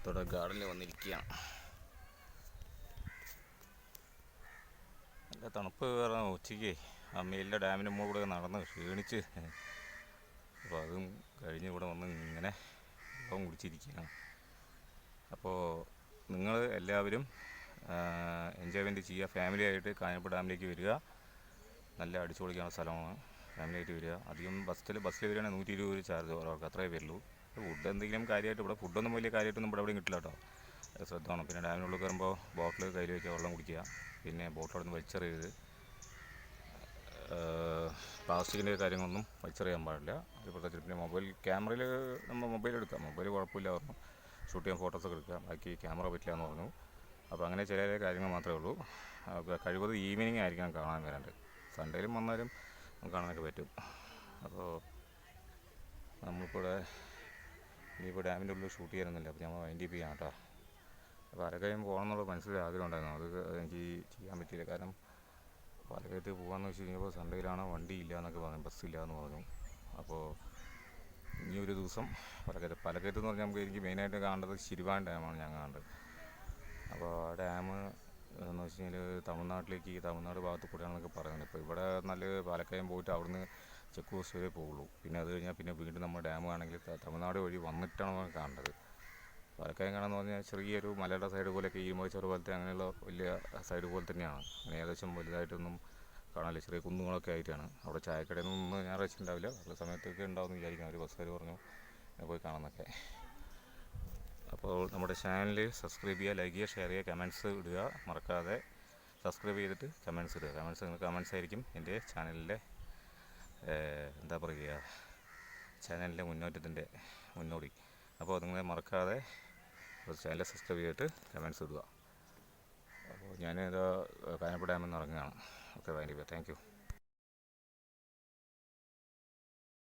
ഇവിടെ ഗാർഡനിൽ വന്നിരിക്കുകയാണ്. നല്ല തണുപ്പ് കാരണം ഉച്ചയ്ക്ക് അമ്മയിലെ ഡാമിന് മുകളിൽ കൂടെ നടന്ന് ക്ഷീണിച്ച്, അപ്പോൾ അതും കഴിഞ്ഞ് ഇവിടെ വന്ന് ഇങ്ങനെ വെള്ളം കുടിച്ചിരിക്കുകയാണ്. അപ്പോൾ നിങ്ങൾ എല്ലാവരും എൻജോയ്മെൻറ്റ് ചെയ്യുക. ഫാമിലിയായിട്ട് കാഞ്ഞിരപ്പുഴ ഡാമിലേക്ക് വരിക. നല്ല അടിച്ചു പൊളിക്കാനുള്ള സ്ഥലമാണ്. ഫാമിലിയായിട്ട് വരിക. അധികം ബസ്സിൽ വരികയാണെങ്കിൽ 120 ചാർജ് ഒരാൾക്ക്, അത്രയേ വരുള്ളൂ. ഫുഡ് എന്തെങ്കിലും കാര്യമായിട്ട് ഇവിടെ ഫുഡൊന്നും വലിയ കാര്യമായിട്ടൊന്നും ഇവിടെ എവിടെയും കിട്ടില്ല കേട്ടോ. ശ്രദ്ധ വേണം. പിന്നെ ഡാമിനുള്ളിൽ കയറുമ്പോൾ ബോട്ടിൽ കയ്യിൽ വയ്ക്കുക, വെള്ളം കുടിക്കുക. പിന്നെ ബോട്ടിൽ അവിടെ നിന്ന് വലിച്ചെറിയരുത്. പ്ലാസ്റ്റിക്കിൻ്റെ കാര്യങ്ങളൊന്നും വലിച്ചെറിയാൻ പാടില്ല. അത് പ്രത്യേകിച്ച് പിന്നെ ക്യാമറയിൽ നമ്മൾ മൊബൈൽ എടുക്കാം. മൊബൈൽ കുഴപ്പമില്ല പറഞ്ഞു, ഷൂട്ട് ചെയ്യാൻ ഫോട്ടോസൊക്കെ എടുക്കാം. ബാക്കി ക്യാമറ പറ്റില്ല എന്ന് പറഞ്ഞു. അപ്പോൾ അങ്ങനെ ചില കാര്യങ്ങൾ മാത്രമേ ഉള്ളൂ. കഴിവതും ഈവനിങ് ആയിരിക്കണം കാണാൻ വരാണ്ട്. സൺഡേയിലും വന്നാലും നമുക്ക് കാണാനൊക്കെ പറ്റും. അപ്പോൾ നമ്മളിപ്പോൾ ഇനിയിപ്പോൾ ഡാമിൻ്റെ ഉള്ളിൽ ഷൂട്ട് ചെയ്യാനൊന്നുമില്ല. അപ്പോൾ നമ്മൾ വൈൻഡ് ചെയ്യാം കേട്ടോ. അപ്പോൾ അരക്കയം പോകണം എന്നുള്ള മനസ്സിൽ ആഗ്രഹം ഉണ്ടായിരുന്നു. അത് എനിക്ക് ചെയ്യാൻ പറ്റിയില്ല. കാരണം പാലക്കയത്ത് പോകാമെന്ന് വെച്ച് കഴിഞ്ഞപ്പോൾ സൺഡേയിലാണ് വണ്ടി ഇല്ല എന്നൊക്കെ പറഞ്ഞു, ബസ്സില്ല എന്ന് പറഞ്ഞു. അപ്പോൾ ഇനി ഒരു ദിവസം പാലക്കയത്ത് എന്ന് പറഞ്ഞാൽ എനിക്ക് മെയിനായിട്ട് കാണേണ്ടത് ശിരുവാൻ ഡാമാണ് ഞാൻ കാണേണ്ടത്. അപ്പോൾ ആ ഡാം എന്ന് വെച്ച് കഴിഞ്ഞാൽ തമിഴ്നാട് ഭാഗത്ത് കൂടെയാണെന്നൊക്കെ പറയുന്നത്. ഇപ്പോൾ ഇവിടെ നല്ല പാലക്കയം പോയിട്ട് അവിടുന്ന് ചെക്ക് പോസ്റ്റ് വരെ പോകുള്ളൂ. പിന്നെ അത് കഴിഞ്ഞാൽ പിന്നെ വീണ്ടും നമ്മൾ ഡാം ആണെങ്കിൽ തമിഴ്നാട് വഴി വന്നിട്ടാണ് നമ്മൾ കാണേണ്ടത്. പാലക്കയം കാണാമെന്ന് പറഞ്ഞാൽ ചെറിയൊരു മലയുടെ സൈഡ് പോലെയൊക്കെ ഈരുമ്പോച്ചർ പോലത്തെ അങ്ങനെയുള്ള വലിയ സൈഡ് പോലെ തന്നെയാണ്. അങ്ങനെ ഏകദേശം വലുതായിട്ടൊന്നും കാണാനില്ല. ചെറിയ കുന്നുകളൊക്കെ ആയിട്ടാണ്. അവിടെ ചായക്കടയിൽ നിന്നൊന്നും ഞാൻ ഉണ്ടാവില്ല. ഉള്ള സമയത്തൊക്കെ ഉണ്ടാവുമെന്ന് വിചാരിക്കണം. ഒരു ബസ്സുകാർ പറഞ്ഞു പോയി കാണാമെന്നൊക്കെ. അപ്പോൾ നമ്മുടെ ചാനൽ സബ്സ്ക്രൈബ് ചെയ്യുക, ലൈക്ക് ചെയ്യുക, ഷെയർ ചെയ്യുക, കമൻറ്റ്സ് ഇടുക. മറക്കാതെ സബ്സ്ക്രൈബ് ചെയ്തിട്ട് കമൻറ്റ്സ് ഇടുക. കമൻറ്റ്സ് ആയിരിക്കും എൻ്റെ ചാനലിൻ്റെ എന്താ പറയുക, ചാനലിൻ്റെ മുന്നോട്ടത്തിൻ്റെ മുന്നോടി. അപ്പോൾ നിങ്ങൾ മറക്കാതെ ചാനൽ സബ്സ്ക്രൈബ് ചെയ്തിട്ട് കമൻറ്റ്സ് ഇടുക. അപ്പോൾ ഞാനിത് കാഞ്ഞിരപ്പുഴ ഡാമിൽ നിന്ന് ഇറങ്ങുകയാണ്. Okay, thank you.